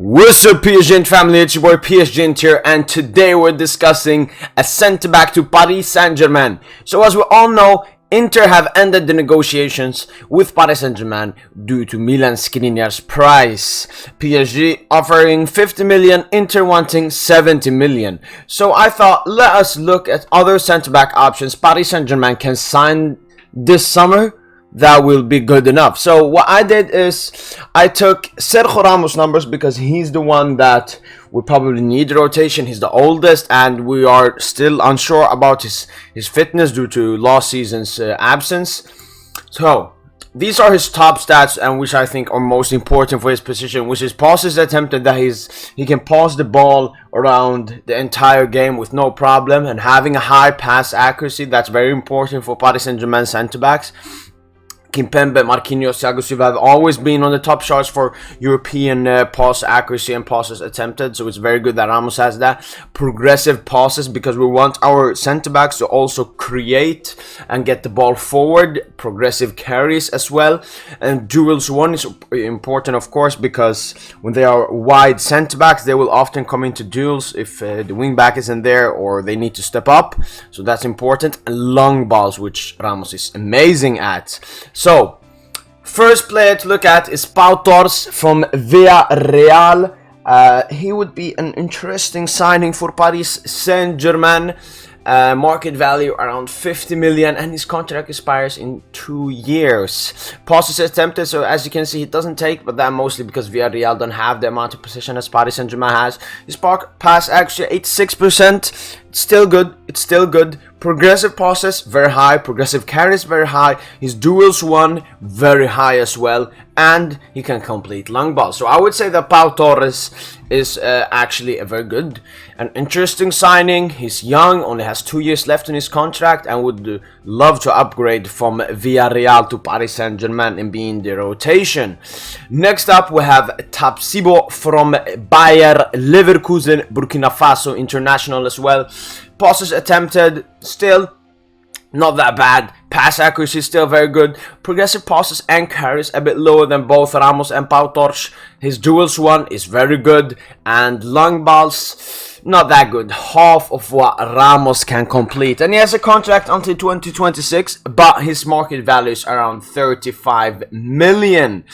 What's up PSGINT family, it's your boy PSGINT here, and today we're discussing a centre-back to Paris Saint Germain. So as we all know, Inter have ended the negotiations with Paris Saint Germain due to Milan Skriniar's price. PSG offering 50 million, Inter wanting 70 million. So I thought, let us look at other centre-back options Paris Saint Germain can sign this summer that will be good enough. So what I did is I took Sergio Ramos numbers because he's the one that would probably need rotation. He's the oldest and we are still unsure about his fitness due to last season's absence. So these are his top stats, and which I think are most important for his position, which is passes attempted, that he can pass the ball around the entire game with no problem, and having a high pass accuracy. That's very important for Paris Saint Germain centre backs. Kimpembe, Marquinhos, Thiago Silva have always been on the top charts for European pass accuracy and passes attempted, so it's very good that Ramos has that. Progressive passes, because we want our centre-backs to also create and get the ball forward. Progressive carries as well. And duels one is important, of course, because when they are wide centre-backs, they will often come into duels if the wing-back isn't there or they need to step up, so that's important. And long balls, which Ramos is amazing at. So, first player to look at is Pau Torres from Villarreal. He would be an interesting signing for Paris Saint Germain. Market value around 50 million, and his contract expires in 2 years. Passes attempted, so as you can see, he doesn't take, but that mostly because Villarreal don't have the amount of possession as Paris Saint Germain has. His pass actually 86%. It's still good. It's still good. Progressive passes very high. Progressive carries very high. His duels won very high as well, and he can complete long balls. So I would say that Pau Torres is actually a very good and interesting signing. He's young, only has 2 years left in his contract, and would love to upgrade from Villarreal to Paris Saint Germain and be in the rotation. Next up, we have Tapsibo from Bayer Leverkusen, Burkina Faso international as well. Passes attempted, still not that bad. Pass accuracy still very good. Progressive passes and carries a bit lower than both Ramos and Pau Torres. His duels one is very good, and long balls not that good. Half of what Ramos can complete, and he has a contract until 2026, but his market value is around 35 million.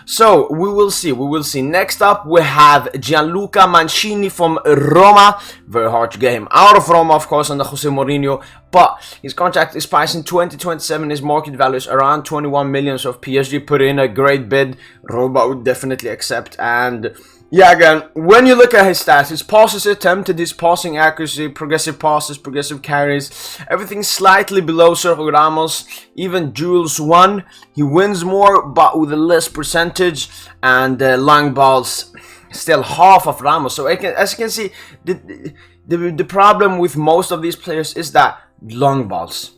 So we will see. Next up we have Gianluca Mancini from Roma. Very hard to get him out of Roma, of course, under Jose Mourinho, but his contract expires in 2027. His market value is around 21 million, so if PSG put in a great bid, Roma would definitely accept. And yeah, again, when you look at his stats, his passes attempted, his passing accuracy, progressive passes, progressive carries, everything slightly below Sergio Ramos. Even duels won, he wins more, but with a less percentage, and long balls still half of Ramos. So as you can see, the problem with most of these players is that long balls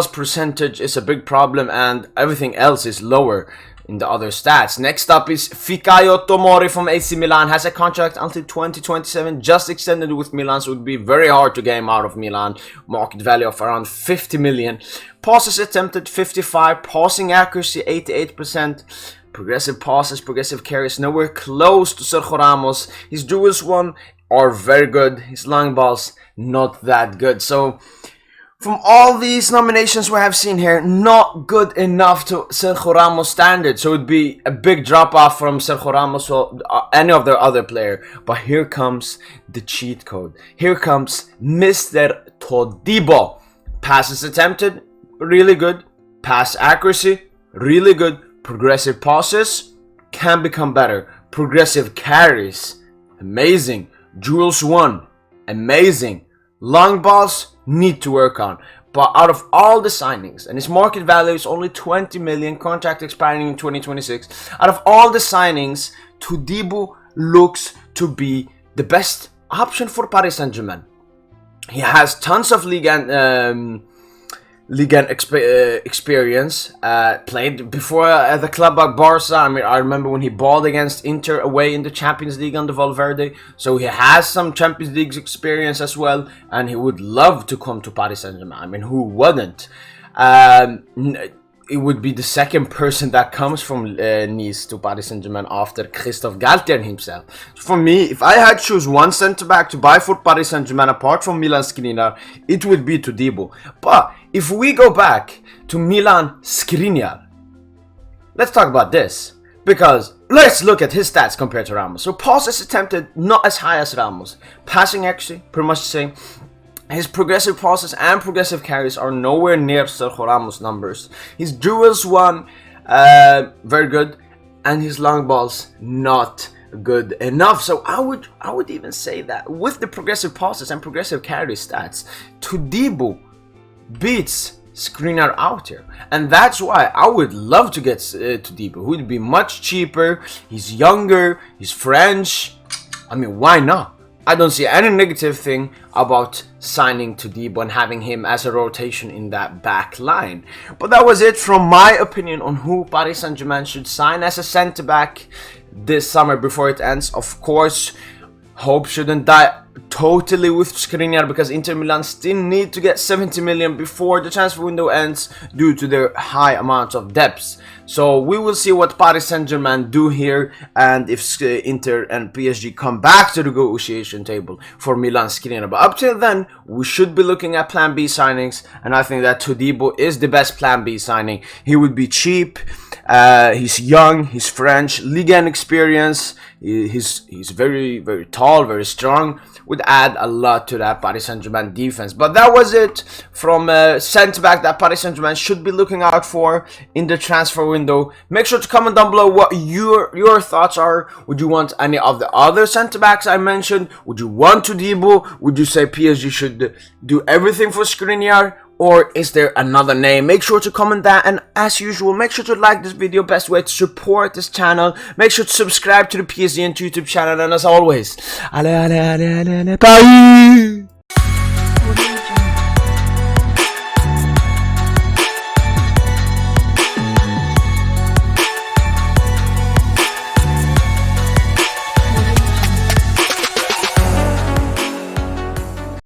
percentage is a big problem, and everything else is lower in the other stats. Next up is Fikayo Tomori from AC Milan. Has a contract until 2027, just extended with Milan, so it would be very hard to get him out of Milan. Market value of around 50 million. Passes attempted 55, passing accuracy 88%. Progressive passes, progressive carries, nowhere close to Sergio Ramos. His duels won are very good. His long balls not that good. So from all these nominations we have seen here, not good enough to Sergio Ramos standard. So it would be a big drop off from Sergio Ramos or any of their other player. But here comes the cheat code. Here comes Mr. Todibo. Passes attempted, really good. Pass accuracy, really good. Progressive passes, can become better. Progressive carries, amazing. Duels won, amazing. Long balls, need to work on. But out of all the signings, and his market value is only 20 million, contract expiring in 2026. Out of all the signings, Todibo looks to be the best option for Paris Saint Germain. He has tons of Ligue 1 experience, played before at the club at Barca. I mean, I remember when he balled against Inter away in the Champions League under Valverde, so he has some Champions League experience as well, and he would love to come to Paris Saint Germain. I mean, who wouldn't? it would be the second person that comes from Nice to Paris Saint Germain after Christophe Galtier himself. For me, if I had to choose one centre back to buy for Paris Saint Germain apart from Milan Skriniar, it would be Todibo. But if we go back to Milan Skriniar, let's talk about this, because let's look at his stats compared to Ramos. So passes attempted, not as high as Ramos. Passing actually, pretty much the same. His progressive passes and progressive carries are nowhere near Sergio Ramos' numbers. His duels won, very good, and his long balls not good enough. So I would even say that with the progressive passes and progressive carry stats, Todibo beats Skriniar out here, and that's why I would love to get Todibo, who would be much cheaper. He's younger, he's French. I mean, why not? I don't see any negative thing about signing Todibo and having him as a rotation in that back line. But that was it from my opinion on who Paris Saint Germain should sign as a centre back this summer before it ends. Of course, hope shouldn't die totally with Skriniar, because Inter Milan still need to get 70 million before the transfer window ends due to their high amount of depth. So we will see what Paris Saint Germain do here, and if Inter and PSG come back to the negotiation table for Milan Skriniar. But up till then, we should be looking at Plan B signings, and I think that Todibo is the best Plan B signing. He would be cheap. He's young, he's French, Ligue 1 experience, he's very, very tall, very strong, would add a lot to that Paris Saint-Germain defense. But that was it from centre-back that Paris Saint-Germain should be looking out for in the transfer window. Make sure to comment down below what your thoughts are. Would you want any of the other centre-backs I mentioned? Would you want Todibo? Would you say PSG should do everything for Skriniar? Or is there another name? Make sure to comment that, and as usual, make sure to like this video. Best way to support this channel. Make sure to subscribe to the PSGINT YouTube channel, and as always, allez, allez, allez, allez, allez, Paris!